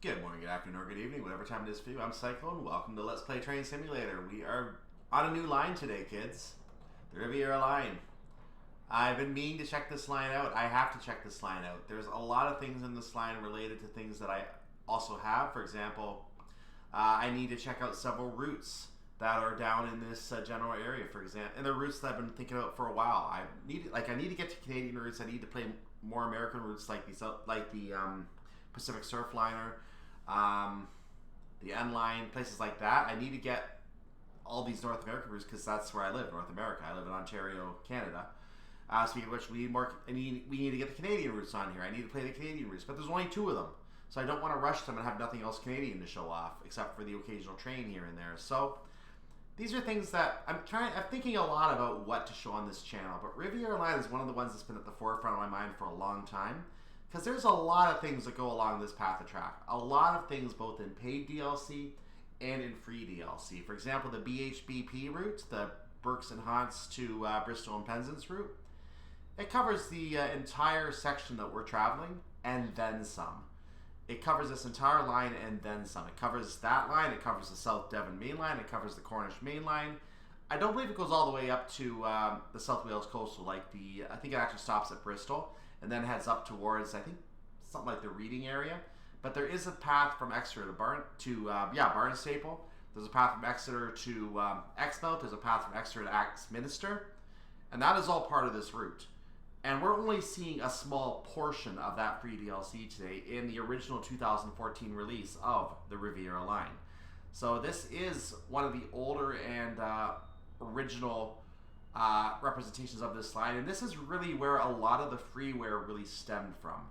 Good morning, good afternoon, or good evening, whatever time it is for you. I'm Cyclone. Welcome to Let's Play Train Simulator. We are on a new line today, kids. The Riviera line. I've been meaning to check this line out. I have to check this line out. There's a lot of things in this line related to things that I also have. For example, I need to check out several routes that are down in this general area, for example. And they're routes that I've been thinking about for a while. I need to get to Canadian routes. I need to play more American routes like the Pacific Surfliner, the N line, places like that. I need to get all these North American routes because that's where I live, North America. I live in Ontario, Canada. Speaking of which, we need to get the Canadian routes on here. I need to play the Canadian routes, but there's only 2 of them, so I don't want to rush them and have nothing else Canadian to show off except for the occasional train here and there. So these are things that I'm thinking a lot about what to show on this channel. But Riviera Line is one of the ones that's been at the forefront of my mind for a long time. Because there's a lot of things that go along this path of track. A lot of things both in paid DLC and in free DLC. For example, the BHBP route, the Berks and Haunts to Bristol and Penzance route, it covers the entire section that we're traveling and then some. It covers this entire line and then some. It covers that line, it covers the South Devon Main Line, it covers the Cornish Main Line. I don't believe it goes all the way up to the South Wales Coastal, I think it actually stops at Bristol and then heads up towards, I think, something like the Reading area. But there is a path from Exeter to Barnstaple. There's a path from Exeter to Exmouth. There's a path from Exeter to Axminster. And that is all part of this route. And we're only seeing a small portion of that free DLC today in the original 2014 release of the Riviera line. So this is one of the older and original representations of this line, and this is really where a lot of the freeware really stemmed from.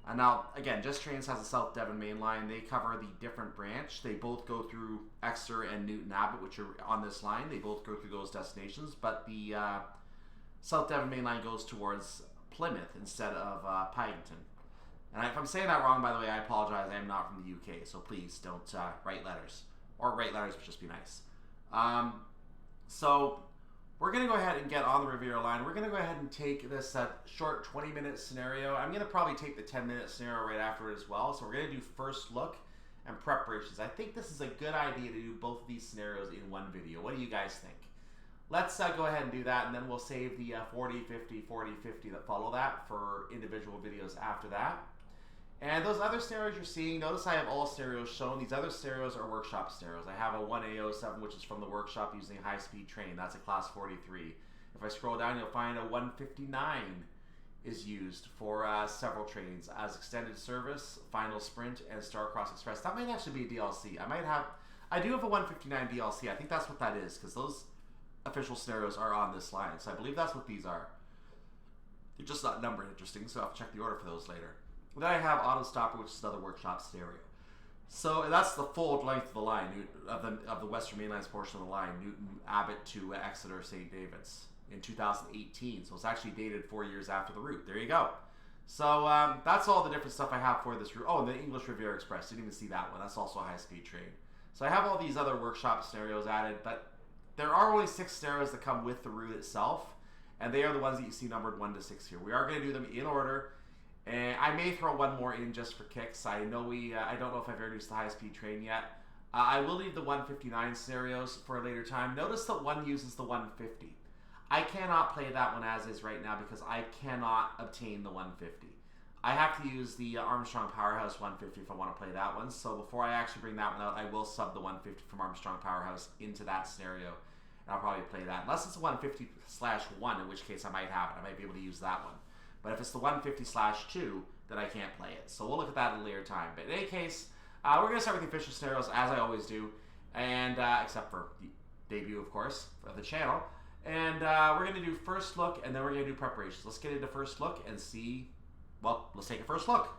And now, again, Just Trains has a South Devon Main Line. They cover the different branch. They both go through Exeter and Newton Abbot, which are on this line. They both go through those destinations, but the South Devon Main Line goes towards Plymouth instead of Paddington. And if I'm saying that wrong, by the way, I apologize. I am not from the UK, so please don't write letters. Or write letters would just be nice. So we're going to go ahead and get on the Riviera line. We're going to go ahead and take this short 20-minute scenario. I'm going to probably take the 10-minute scenario right after it as well. So we're going to do first look and preparations. I think this is a good idea to do both of these scenarios in one video. What do you guys think? Let's go ahead and do that, and then we'll save the 40-50, 40-50 that follow that for individual videos after that. And those other scenarios you're seeing, notice I have all scenarios shown. These other scenarios are workshop scenarios. I have a 1A07, which is from the workshop using a high-speed train. That's a class 43. If I scroll down, you'll find a 159 is used for several trains as extended service, final sprint, and Starcross Express. That might actually be a DLC. I do have a 159 DLC. I think that's what that is, because those official scenarios are on this line. So I believe that's what these are. They're just not numbered, interesting, so I'll have to check the order for those later. Then I have Auto Stopper, which is another workshop scenario. So that's the full length of the line, of the Western Main Line's portion of the line, Newton Abbot to Exeter St. David's in 2018. So it's actually dated 4 years after the route. There you go. So that's all the different stuff I have for this route. Oh, and the English Riviera Express. Didn't even see that one. That's also a high-speed train. So I have all these other workshop scenarios added, but there are only 6 scenarios that come with the route itself, and they are the ones that you see numbered 1 to 6 here. We are going to do them in order. And I may throw one more in just for kicks. I know I don't know if I've introduced the high-speed train yet. I will leave the 159 scenarios for a later time. Notice that one uses the 150. I cannot play that one as is right now because I cannot obtain the 150. I have to use the Armstrong Powerhouse 150 if I want to play that one. So before I actually bring that one out, I will sub the 150 from Armstrong Powerhouse into that scenario. And I'll probably play that. Unless it's a 150/1, in which case I might have it. I might be able to use that one. But if it's the 150/2, then I can't play it. So we'll look at that at a later time. But in any case, we're going to start with the official scenarios, as I always do. And except for the debut, of course, for the channel. And we're going to do first look, and then we're going to do preparations. Let's get into first look and see. Well, let's take a first look.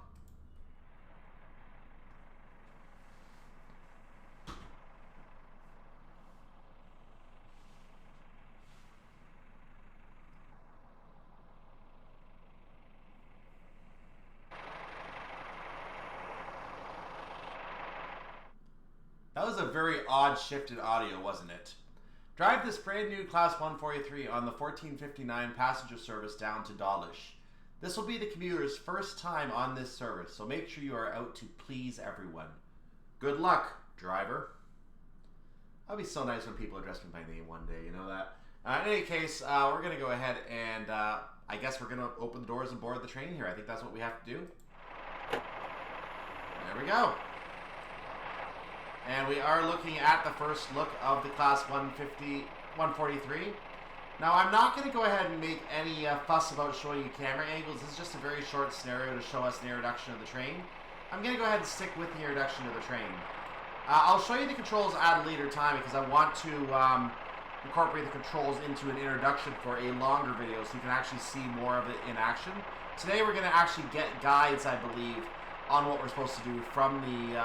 That was a very odd shifted audio, wasn't it? Drive this brand new Class 143 on the 1459 passenger service down to Dawlish. This will be the commuter's first time on this service, so make sure you are out to please everyone. Good luck, driver. That'd be so nice when people address me by name one day, you know that? In any case, we're going to go ahead and I guess we're going to open the doors and board the train here. I think that's what we have to do. There we go. And we are looking at the first look of the Class 143. Now, I'm not going to go ahead and make any fuss about showing you camera angles. This is just a very short scenario to show us the introduction of the train. I'm going to go ahead and stick with the introduction of the train. I'll show you the controls at a later time because I want to incorporate the controls into an introduction for a longer video so you can actually see more of it in action. Today we're going to actually get guides, I believe, on what we're supposed to do from the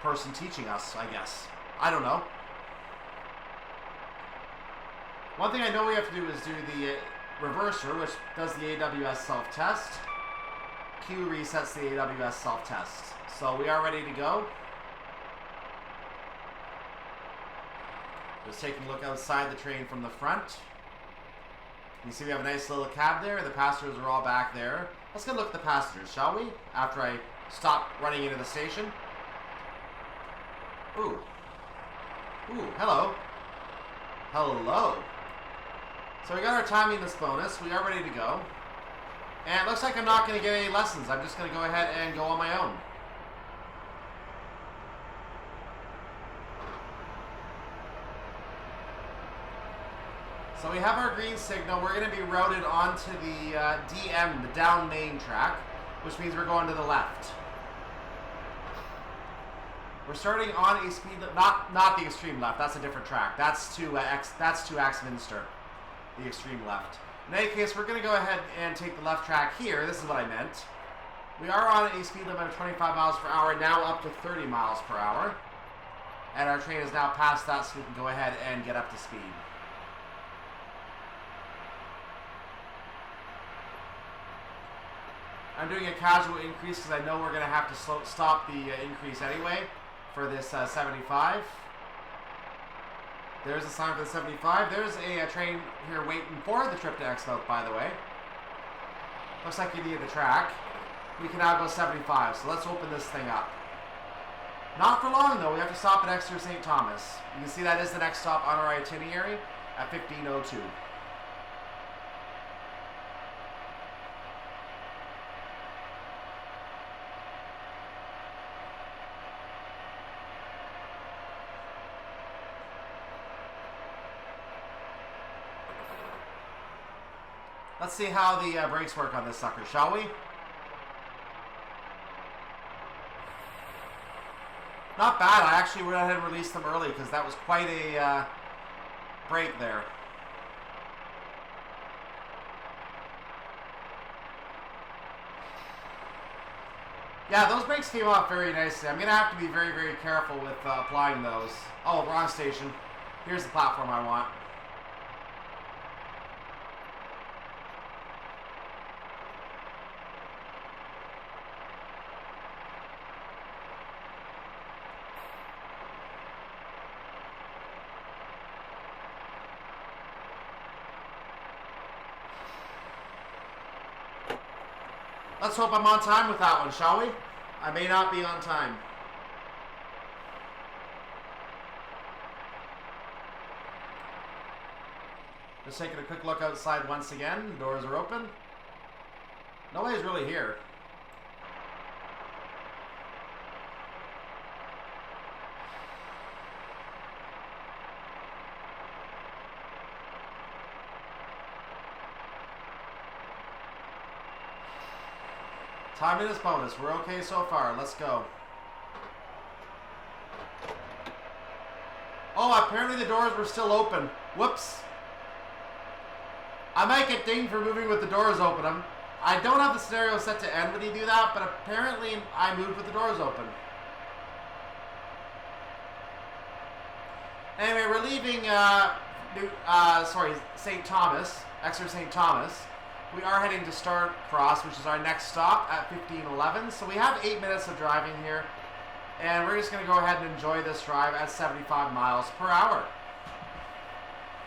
person teaching us, I guess. I don't know. One thing I know we have to do is do the reverser, which does the AWS self-test. Q resets the AWS self-test. So we are ready to go. Just taking a look outside the train from the front. You see we have a nice little cab there. The passengers are all back there. Let's get a look at the passengers, shall we? After I stop running into the station. Ooh. Ooh, hello. Hello. So we got our timeliness bonus. We are ready to go. And it looks like I'm not going to get any lessons. I'm just going to go ahead and go on my own. So we have our green signal. We're going to be routed onto the DM, the down main track, which means we're going to the left. We're starting on a speed, not the extreme left. That's a different track. That's to Axminster, the extreme left. In any case, we're going to go ahead and take the left track here. This is what I meant. We are on a speed limit of 25 miles per hour, now up to 30 miles per hour. And our train is now past that, so we can go ahead and get up to speed. I'm doing a casual increase because I know we're going to have to stop the increase anyway for this 75. There's a sign for the 75. There's a train here waiting for the trip to Exeter, by the way. Looks like you need the track. We can now go 75, so let's open this thing up. Not for long, though. We have to stop at Exeter St. Thomas. You can see that is the next stop on our itinerary at 15:02. Let's see how the brakes work on this sucker, shall we? Not bad. I actually went ahead and released them early because that was quite a break there. Yeah, those brakes came off very nicely. I'm going to have to be very, very careful with applying those. Oh, wrong station. Here's the platform I want. Let's hope I'm on time with that one, shall we? I may not be on time. Just taking a quick look outside once again. The doors are open. Nobody's really here. Timeliness bonus. We're okay so far. Let's go. Oh, apparently the doors were still open. Whoops. I might get dinged for moving with the doors open. I don't have the scenario set to end when you do that, but apparently I moved with the doors open. Anyway, we're leaving St. Thomas, Exeter St. Thomas. We are heading to Starcross, which is our next stop at 15:11. So we have 8 minutes of driving here. And we're just going to go ahead and enjoy this drive at 75 miles per hour.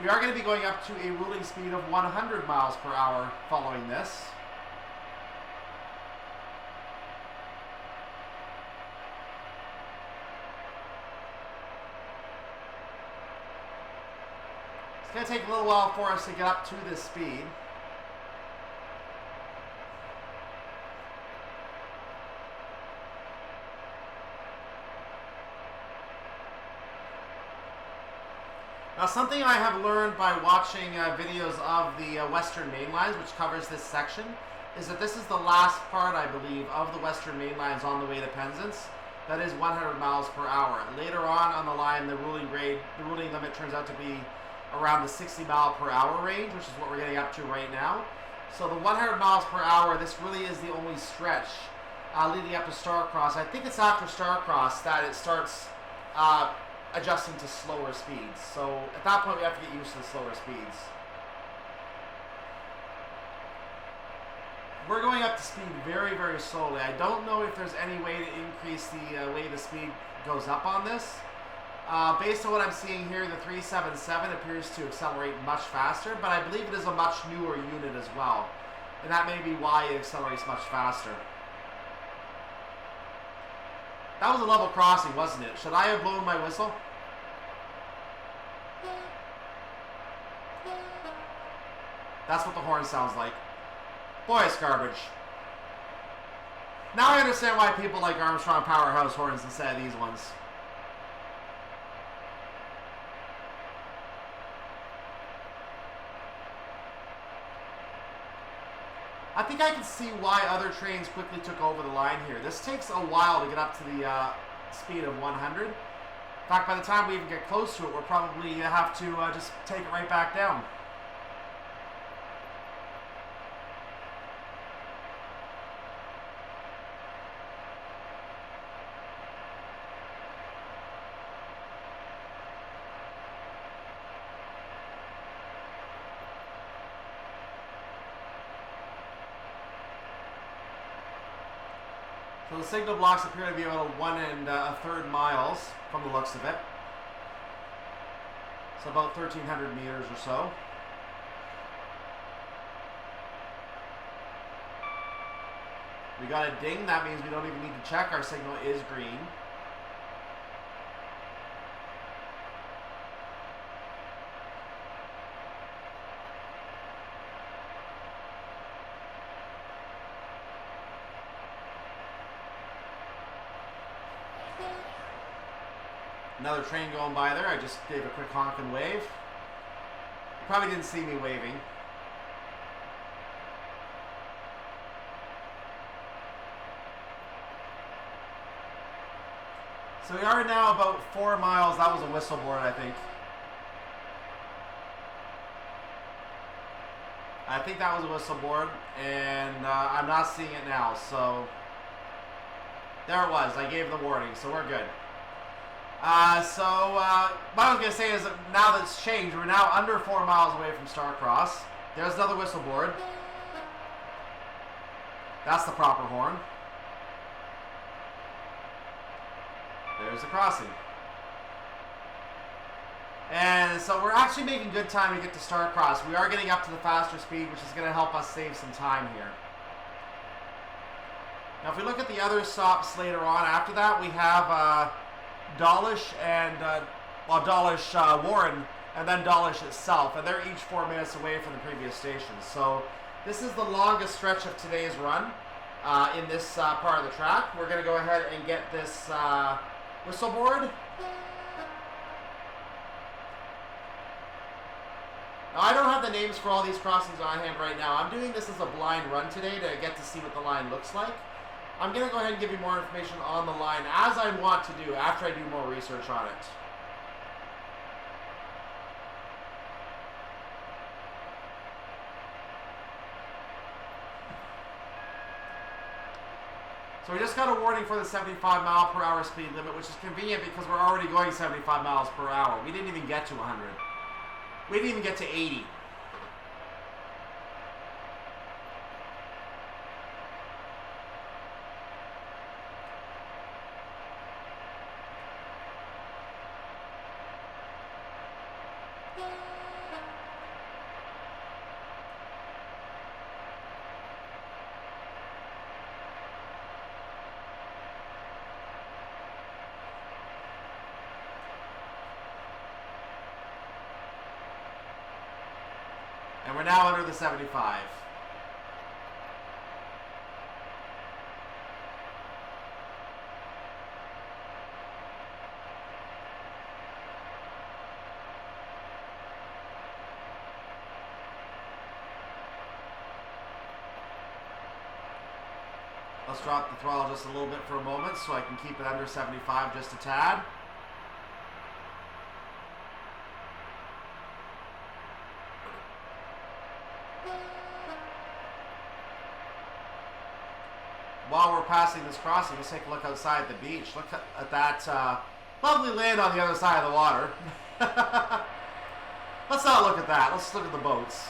We are going to be going up to a ruling speed of 100 miles per hour following this. going to take a little while for us to get up to this speed. Now, something I have learned by watching videos of the Western Main Lines, which covers this section, is that this is the last part, I believe, of the Western Main Lines on the way to Penzance. That is 100 miles per hour. Later on the line, the ruling limit turns out to be around the 60 mile per hour range, which is what we're getting up to right now. So the 100 miles per hour, this really is the only stretch leading up to Starcross. I think it's after Starcross that it starts adjusting to slower speeds. So at that point, we have to get used to the slower speeds. We're going up to speed very, very slowly. I don't know if there's any way to increase the way the speed goes up on this. Based on what I'm seeing here, the 377 appears to accelerate much faster, but I believe it is a much newer unit as well. And that may be why it accelerates much faster. That was a level crossing, wasn't it? Should I have blown my whistle? That's what the horn sounds like. Boy, it's garbage. Now I understand why people like Armstrong Powerhouse horns instead of these ones. I think I can see why other trains quickly took over the line here. This takes a while to get up to the speed of 100. In fact, by the time we even get close to it, we'll probably have to just take it right back down. So the signal blocks appear to be about 1 1/3 miles from the looks of it. So about 1,300 meters or so. We got a ding. That means we don't even need to check. Our signal is green. Another train going by there. I just gave a quick honk and wave. You probably didn't see me waving. So we are now about 4 miles. That was a whistle board, I think. I think that was a whistle board, and I'm not seeing it now. So there it was. I gave the warning, so we're good. What I was going to say is that now that it's changed, we're now under 4 miles away from Starcross. There's another whistle board. That's the proper horn. There's the crossing. And so we're actually making good time to get to Starcross. We are getting up to the faster speed, which is going to help us save some time here. Now if we look at the other stops later on after that, we have Dawlish and Dawlish Warren, and then Dawlish itself, and they're each 4 minutes away from the previous stations. So this is the longest stretch of today's run in this part of the track. We're going to go ahead and get this whistle board. Now, I don't have the names for all these crossings on hand right now. I'm doing this as a blind run today to get to see what the line looks like. I'm going to go ahead and give you more information on the line as I want to do after I do more research on it. So we just got a warning for the 75 mile per hour speed limit, which is convenient because we're already going 75 miles per hour. We didn't even get to 100. We didn't even get to 80. we're now under the 75. Let's drop the throttle just a little bit for a moment so I can keep it under 75 just a tad. While we're passing this crossing, let's take a look outside the beach. Look at that lovely land on the other side of the water. Let's not look at that. Let's look at the boats.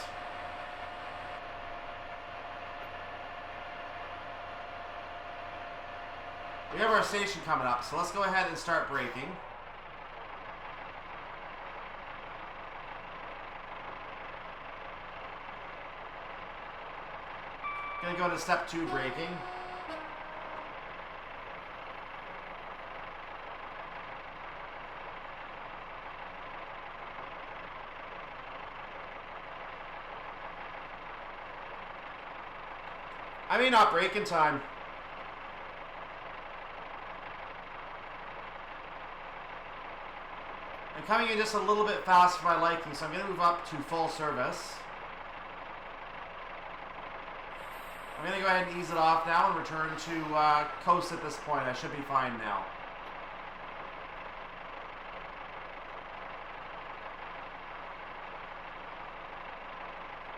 We have our station coming up, so let's go ahead and start braking. Gonna go to step 2 braking. I may not brake in time. I'm coming in just a little bit fast for my liking, so I'm going to move up to full service. I'm going to go ahead and ease it off now and return to coast at this point. I should be fine now.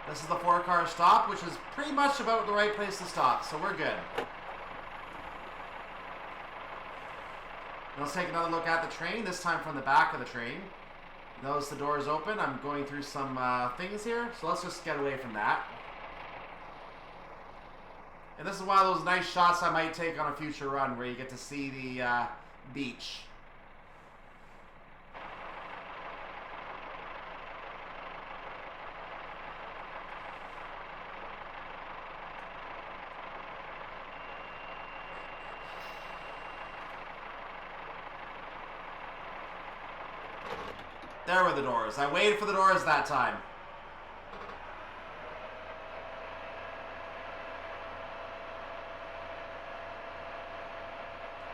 This is the 4-car stop, which is pretty much about the right place to stop, so we're good. Let's take another look at the train, this time from the back of the train. Notice the door is open. I'm going through some things here, so let's just get away from that. And this is one of those nice shots I might take on a future run where you get to see the beach. There were the doors. I waited for the doors that time.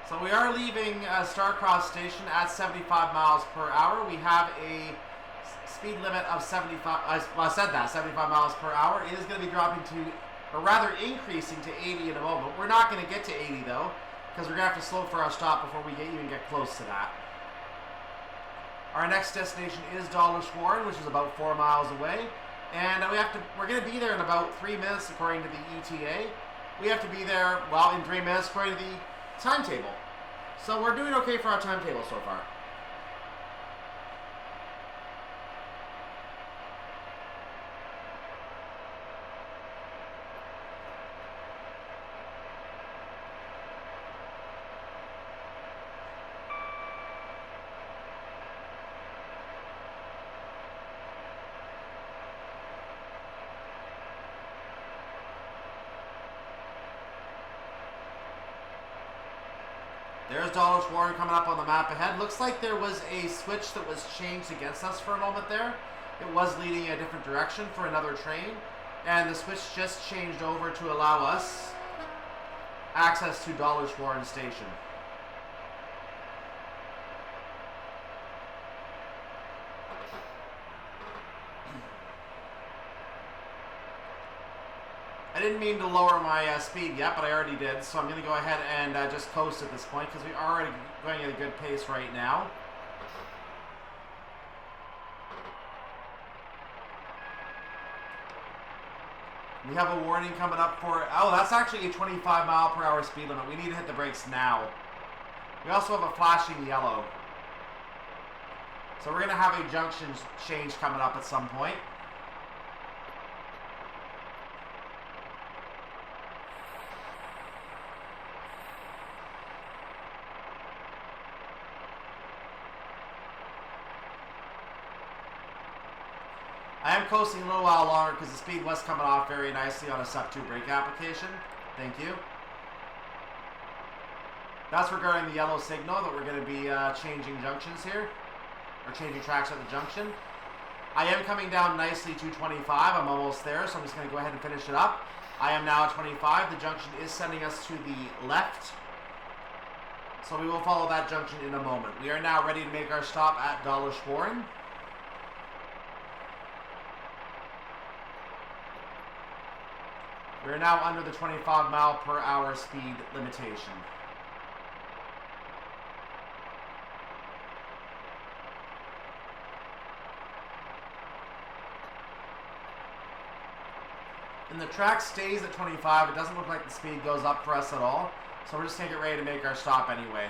So we are leaving Starcross station at 75 miles per hour. We have a speed limit of 75, well, I said that, 75 miles per hour. It is going to be dropping to, or rather increasing to 80 in a moment. We're not going to get to 80 though, because we're going to have to slow for our stop before we even get close to that. Our next destination is Dawlish, which is about 4 miles away, and we're going to be there in about 3 minutes according to the ETA. We have to be there, well, in 3 minutes according to the timetable. So we're doing okay for our timetable so far. There's Dawlish coming up on the map ahead. Looks like there was a switch that was changed against us for a moment there. It was leading a different direction for another train, and the switch just changed over to allow us access to Dawlish station. I didn't mean to lower my speed yet, but I already did, so I'm going to go ahead and just coast at this point, because we're already going at a good pace right now. We have a warning coming up for, oh, that's actually a 25 mile per hour speed limit. We need to hit the brakes now. We also have a flashing yellow. So we're going to have a junction change coming up at some point. I am coasting a little while longer because the speed was coming off very nicely on a Step 2 brake application. Thank you. That's regarding the yellow signal that we're going to be changing junctions here. Or changing tracks at the junction. I am coming down nicely to 25. I'm almost there, so I'm just going to go ahead and finish it up. I am now at 25. The junction is sending us to the left, so we will follow that junction in a moment. We are now ready to make our stop at Dawlish Warren. We are now under the 25 mile per hour speed limitation. And the track stays at 25. It doesn't look like the speed goes up for us at all. So we're just going to get ready to make our stop anyway.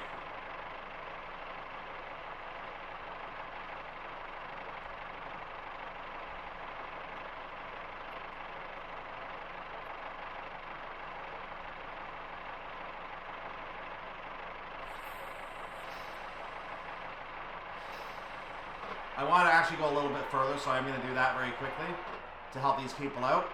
I want to actually go a little bit further, so I'm going to do that very quickly to help these people out.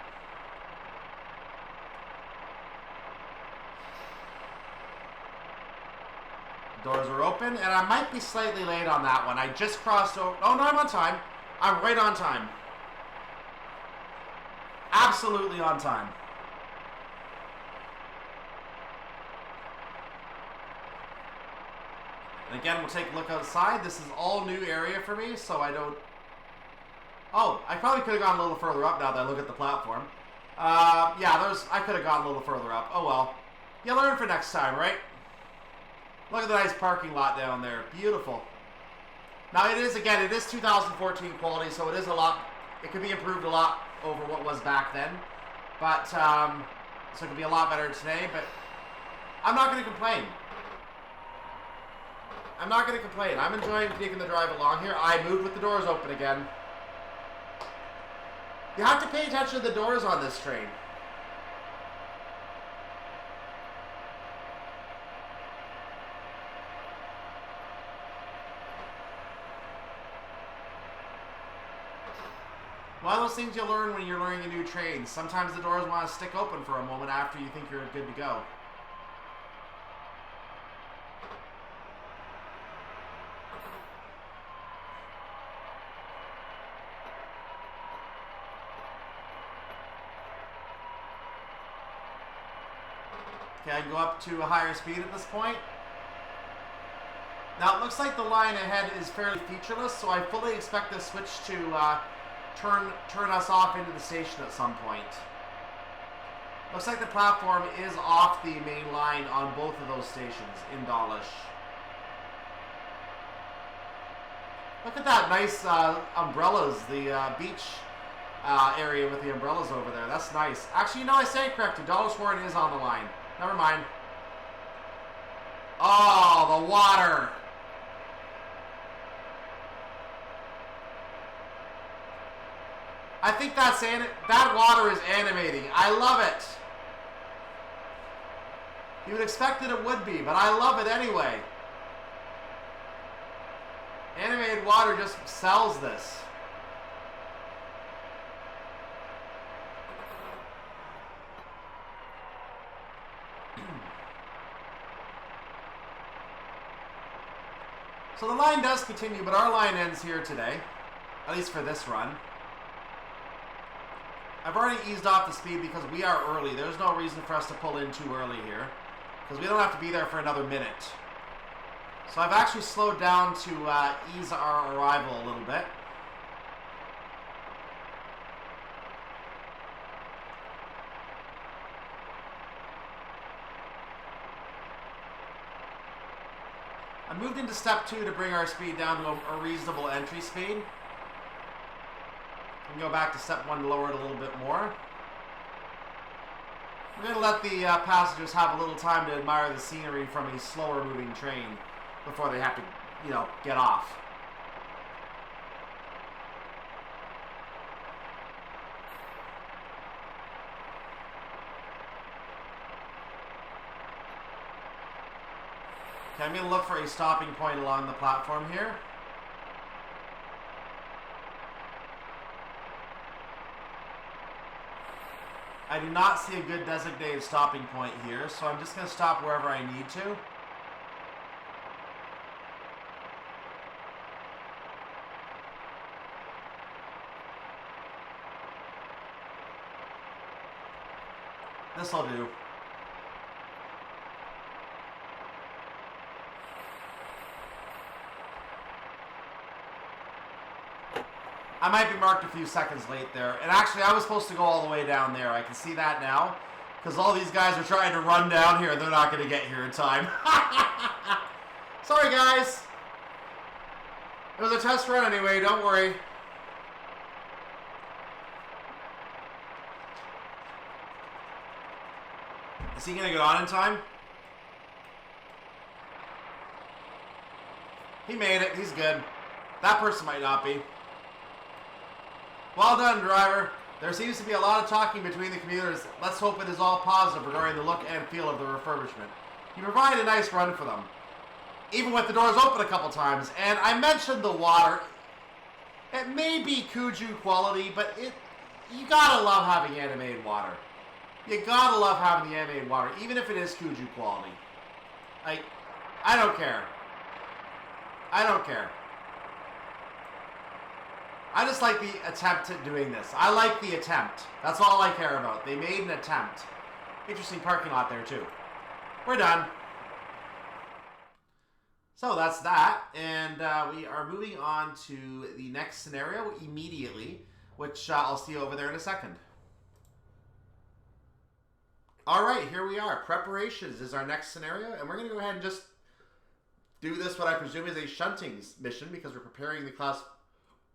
Doors are open, and I might be slightly late on that one. I just crossed over. Oh, no, I'm on time. I'm right on time. Absolutely on time. And again, we'll take a look outside. This is all new area for me, so I don't... Oh, I probably could have gone a little further up now that I look at the platform. Yeah, I could have gone a little further up. Oh, well. You learn for next time, right? Look at the nice parking lot down there. Beautiful. Now, it is 2014 quality, so it is a lot... It could be improved a lot over what was back then. But, so it could be a lot better today, but I'm not going to complain. I'm not going to complain. I'm enjoying taking the drive along here. I moved with the doors open again. You have to pay attention to the doors on this train. One of those things you learn when you're learning a new train. Sometimes the doors want to stick open for a moment after you think you're good to go. Okay, I can go up to a higher speed at this point. Now it looks like the line ahead is fairly featureless, so I fully expect this switch to turn us off into the station at some point. Looks like the platform is off the main line on both of those stations in Dawlish. Look at that nice umbrellas, the beach area with the umbrellas over there. That's nice. Actually, no, I stand corrected. Dawlish Warren is on the line. Never mind. Oh, the water. I think that water is animating. I love it. You would expect that it would be, but I love it anyway. Animated water just sells this. So the line does continue, but our line ends here today, at least for this run. I've already eased off the speed because we are early. There's no reason for us to pull in too early here, because we don't have to be there for another minute. So I've actually slowed down to ease our arrival a little bit. I moved into step 2 to bring our speed down to a reasonable entry speed. We can go back to step 1 to lower it a little bit more. We're going to let the passengers have a little time to admire the scenery from a slower moving train before they have to, get off. Okay, I'm going to look for a stopping point along the platform here. I do not see a good designated stopping point here, so I'm just going to stop wherever I need to. This'll do. I might be marked a few seconds late there. And actually, I was supposed to go all the way down there. I can see that now. Because all these guys are trying to run down here. They're not going to get here in time. Sorry, guys. It was a test run anyway. Don't worry. Is he going to get on in time? He made it. He's good. That person might not be. Well done, driver. There seems to be a lot of talking between the commuters. Let's hope it is all positive regarding the look and feel of the refurbishment. You provide a nice run for them, even with the doors open a couple times. And I mentioned the water. It may be Kuju quality, but you gotta love having animated water. You gotta love having the animated water, even if it is Kuju quality. Like, I don't care. I don't care. I just like the attempt at doing this. I like the attempt. That's all I care about. They made an attempt. Interesting parking lot there, too. We're done. So that's that. And we are moving on to the next scenario immediately, which I'll see over there in a second. All right, here we are. Preparations is our next scenario. And we're going to go ahead and just do this, what I presume is a shunting mission, because we're preparing the class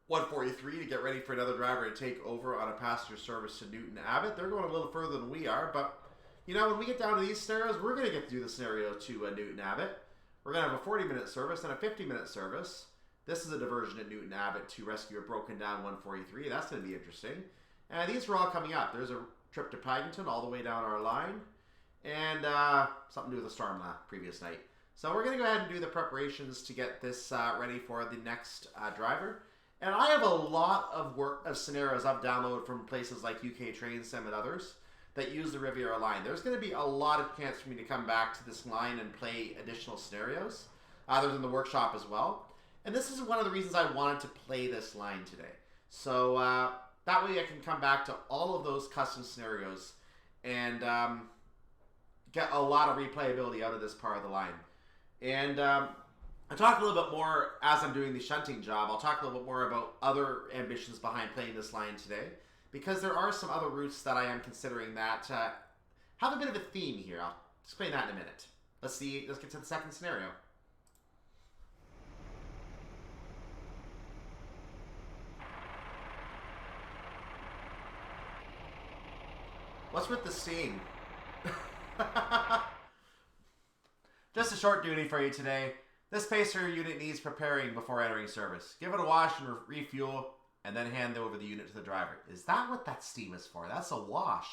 143 to get ready for another driver to take over on a passenger service to Newton Abbott. They're going a little further than we are, but you know, when we get down to these scenarios, we're going to get to do the scenario to Newton Abbott. We're going to have a 40-minute service and a 50-minute service. This is a diversion at Newton Abbott to rescue a broken down 143. That's going to be interesting. And these are all coming up. There's a trip to Paddington all the way down our line, and something to do with the storm previous night. So we're going to go ahead and do the preparations to get this ready for the next driver. And I have a lot of scenarios I've downloaded from places like UK Train Sim and others that use the Riviera line. There's going to be a lot of chance for me to come back to this line and play additional scenarios, other than the workshop as well. And this is one of the reasons I wanted to play this line today. So that way I can come back to all of those custom scenarios and get a lot of replayability out of this part of the line. And I'll talk a little bit more as I'm doing the shunting job. I'll talk a little bit more about other ambitions behind playing this line today, because there are some other routes that I am considering that have a bit of a theme here. I'll explain that in a minute. Let's get to the second scenario. What's with the steam? Just a short duty for you today. This pacer unit needs preparing before entering service. Give it a wash and refuel, and then hand over the unit to the driver. Is that what that steam is for? That's a wash.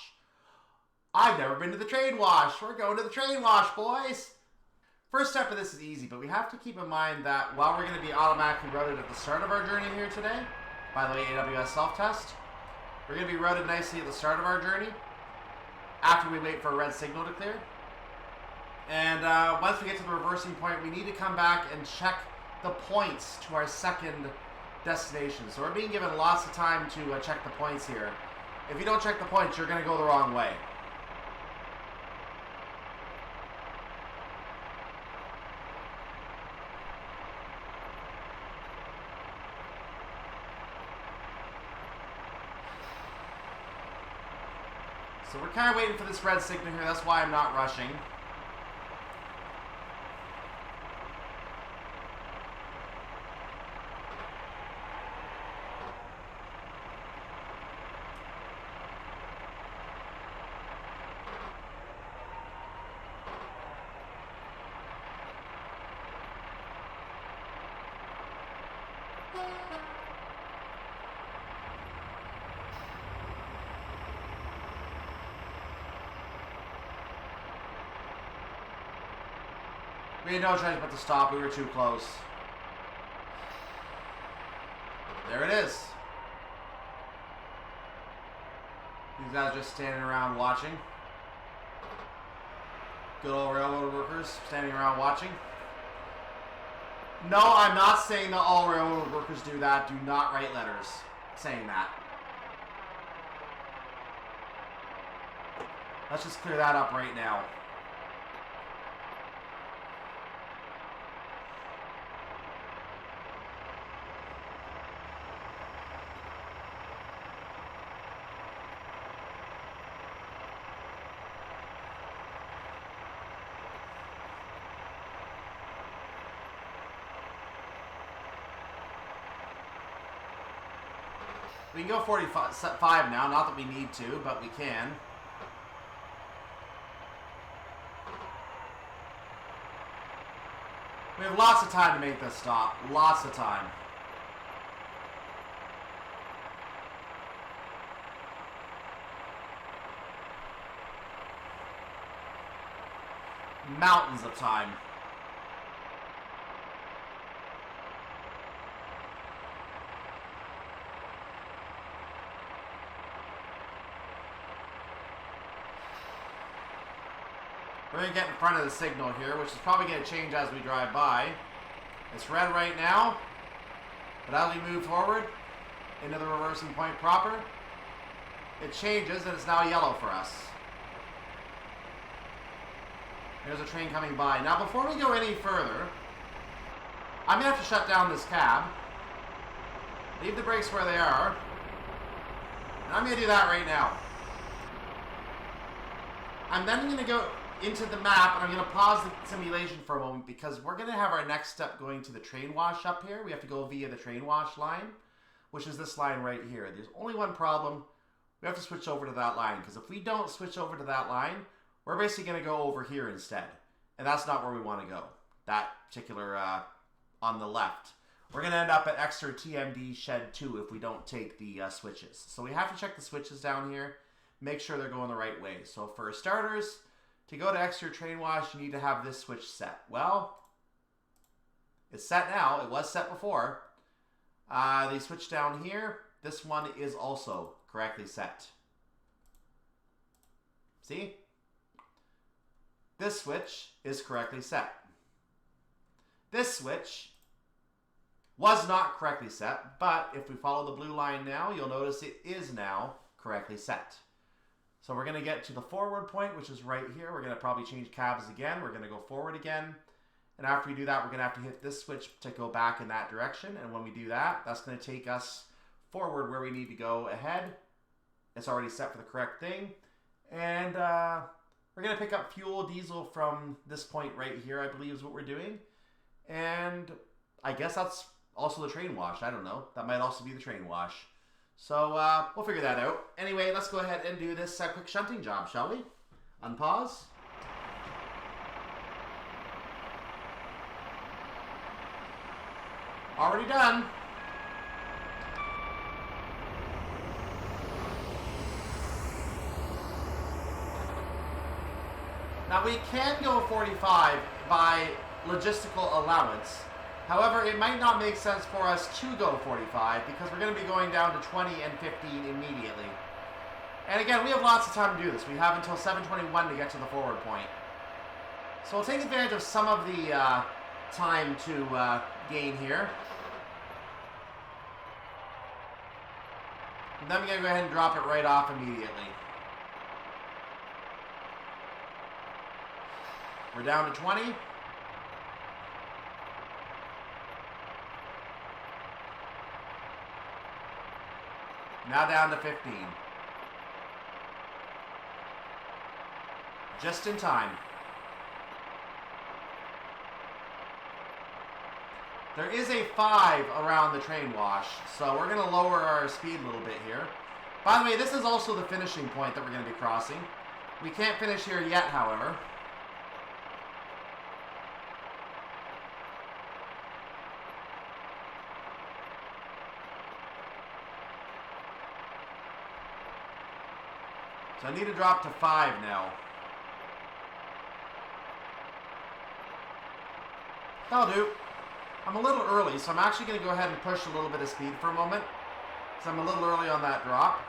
I've never been to the train wash. We're going to the train wash, boys. First step of this is easy, but we have to keep in mind that while we're going to be automatically routed at the start of our journey here today, by the way, AWS self-test, we're going to be routed nicely at the start of our journey after we wait for a red signal to clear. And once we get to the reversing point, we need to come back and check the points to our second destination. So we're being given lots of time to check the points here. If you don't check the points, you're going to go the wrong way. So we're kind of waiting for this red signal here. That's why I'm not rushing. We had no choice but to stop. We were too close. There it is. These guys just standing around watching. Good old railroad workers standing around watching. No, I'm not saying that all railroad workers do that. Do not write letters saying that. Let's just clear that up right now. We can go 45 now, not that we need to, but we can. We have lots of time to make this stop. Lots of time. Mountains of time. We're going to get in front of the signal here, which is probably going to change as we drive by. It's red right now, but as we move forward into the reversing point proper, it changes and it's now yellow for us. There's a train coming by. Now before we go any further, I'm going to have to shut down this cab, leave the brakes where they are, and I'm going to do that right now. I'm then going to go into the map, and I'm going to pause the simulation for a moment because we're going to have our next step going to the train wash up here. We have to go via the train wash line, which is this line right here. There's only one problem. We have to switch over to that line, because if we don't switch over to that line, we're basically going to go over here instead. And that's not where we want to go. That particular, on the left. We're going to end up at Exeter TMD Shed 2 if we don't take the switches. So we have to check the switches down here, make sure they're going the right way. So for starters, to go to Exeter Train Wash, you need to have this switch set. Well, it's set now. It was set before. The switch down here, this one is also correctly set. See? This switch is correctly set. This switch was not correctly set, but if we follow the blue line now, you'll notice it is now correctly set. So we're going to get to the forward point, which is right here. We're going to probably change cabs again. We're going to go forward again. And after we do that, we're going to have to hit this switch to go back in that direction. And when we do that, that's going to take us forward where we need to go ahead. It's already set for the correct thing. And we're going to pick up fuel, diesel from this point right here, I believe is what we're doing. And I guess that's also the train wash. I don't know. That might also be the train wash. So we'll figure that out. Anyway, let's go ahead and do this quick shunting job, shall we? Unpause. Already done. Now we can go 45 by logistical allowance. However, it might not make sense for us to go 45 because we're going to be going down to 20 and 15 immediately. And again, we have lots of time to do this. We have until 7:21 to get to the forward point. So we'll take advantage of some of the time to gain here. And then we're going to go ahead and drop it right off immediately. We're down to 20. Now down to 15. Just in time. There is a 5 around the train wash, so we're going to lower our speed a little bit here. By the way, this is also the finishing point that we're going to be crossing. We can't finish here yet, however. So I need to drop to 5 now. That'll do. I'm a little early, so I'm actually going to go ahead and push a little bit of speed for a moment, because I'm a little early on that drop.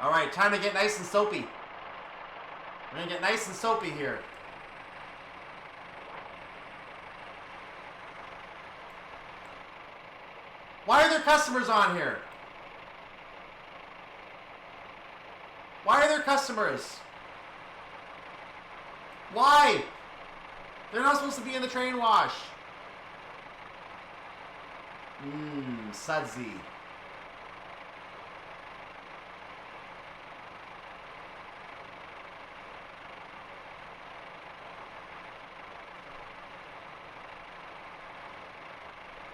Alright, time to get nice and soapy. We're going to get nice and soapy here. Why are there there customers on here? Why are there customers? Why? They're not supposed to be in the train wash. Sudsy.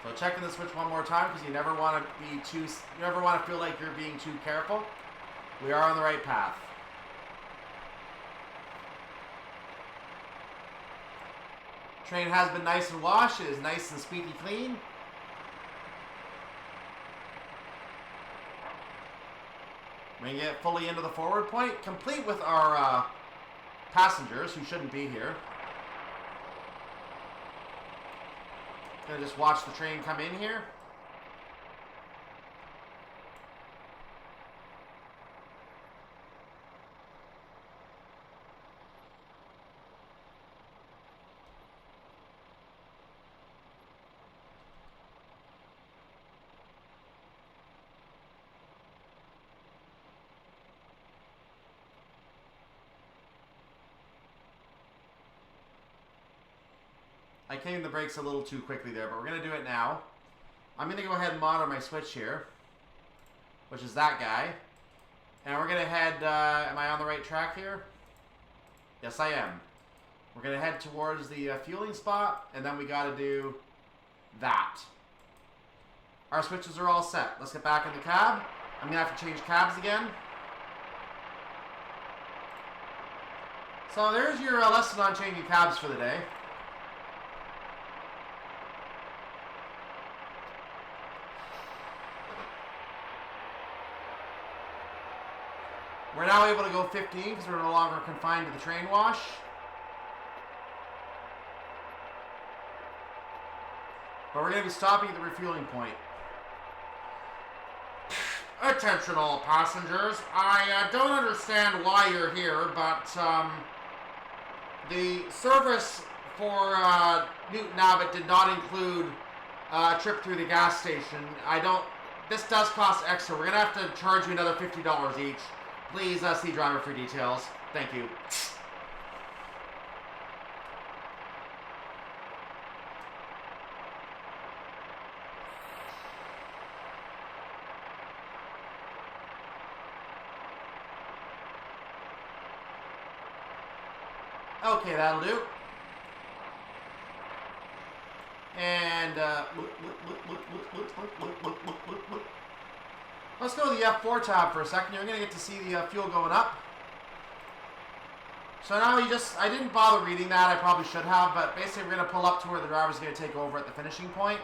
So checking the switch one more time because you never want to be too. You never want to feel like you're being too careful. We are on the right path. Train has been nice and washed. It is nice and squeaky clean. We're going to get fully into the forward point, complete with our passengers who shouldn't be here. Gonna just watch the train come in here. I came the brakes a little too quickly there, but we're going to do it now. I'm going to go ahead and monitor my switch here, which is that guy. And we're going to head, am I on the right track here? Yes, I am. We're going to head towards the fueling spot, and then we got to do that. Our switches are all set. Let's get back in the cab. I'm going to have to change cabs again. So there's your lesson on changing cabs for the day. We're now able to go 15 because we're no longer confined to the train wash. But we're going to be stopping at the refueling point. Attention all passengers. I don't understand why you're here, but the service for Newton Abbot did not include a trip through the gas station. This does cost extra. We're going to have to charge you another $50 each. Please see driver for details. Thank you. Okay, that'll do. And let's go to the F4 tab for a second. You're going to get to see the fuel going up. So now I didn't bother reading that. I probably should have, but basically we're going to pull up to where the driver's going to take over at the finishing point.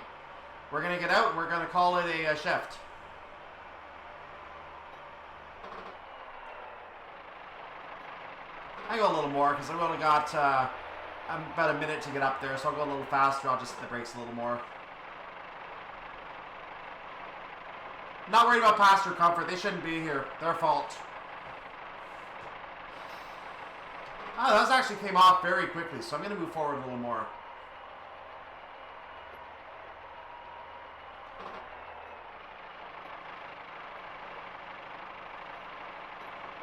We're going to get out and we're going to call it a shift. I go a little more because I've only got about a minute to get up there, so I'll go a little faster. I'll just hit the brakes a little more. Not worried about passenger comfort. They shouldn't be here. Their fault. Oh, that actually came off very quickly, so I'm going to move forward a little more.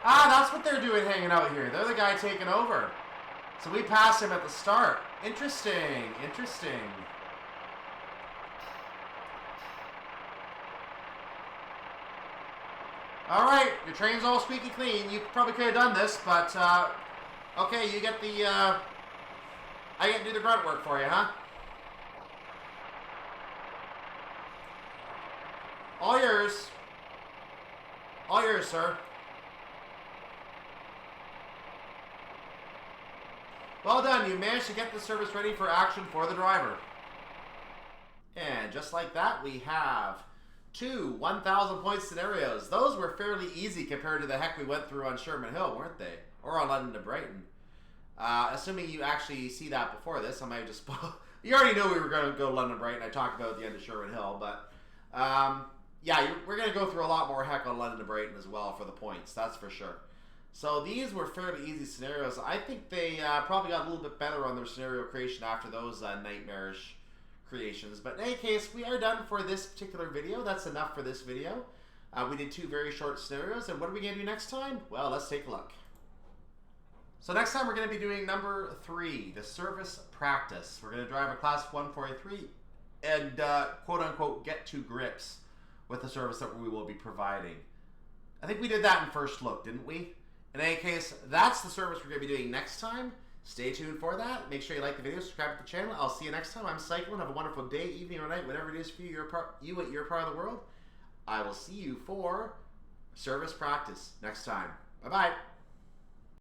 Ah, that's what they're doing hanging out here. They're the guy taking over. So we passed him at the start. Interesting. Interesting. All right, your train's all squeaky clean. You probably could have done this, but okay, you get the. I get to do the grunt work for you, huh? All yours. All yours, sir. Well done. You managed to get the service ready for action for the driver. And just like that, we have 2 1,000 point scenarios. Those were fairly easy compared to the heck we went through on Sherman Hill, weren't they? Or on London to Brighton. Assuming you actually see that before this, I might have just... You already knew we were going to go to London to Brighton. I talked about at the end of Sherman Hill, but... yeah, we're going to go through a lot more heck on London to Brighton as well for the points, that's for sure. So these were fairly easy scenarios. I think they probably got a little bit better on their scenario creation after those nightmarish creations. But in any case, we are done for this particular video. That's enough for this video. We did 2 very short scenarios, and what are we going to do next time? Well, let's take a look. So next time we're going to be doing number 3, the service practice. We're going to drive a Class 143 and quote-unquote get to grips with the service that we will be providing. I think we did that in first look, didn't we? In any case, that's the service we're going to be doing next time. Stay tuned for that. Make sure you like the video, subscribe to the channel. I'll see you next time. I'm Cyclone. Have a wonderful day, evening, or night, whatever it is for you, at your part of the world. I will see you for service practice next time. Bye-bye.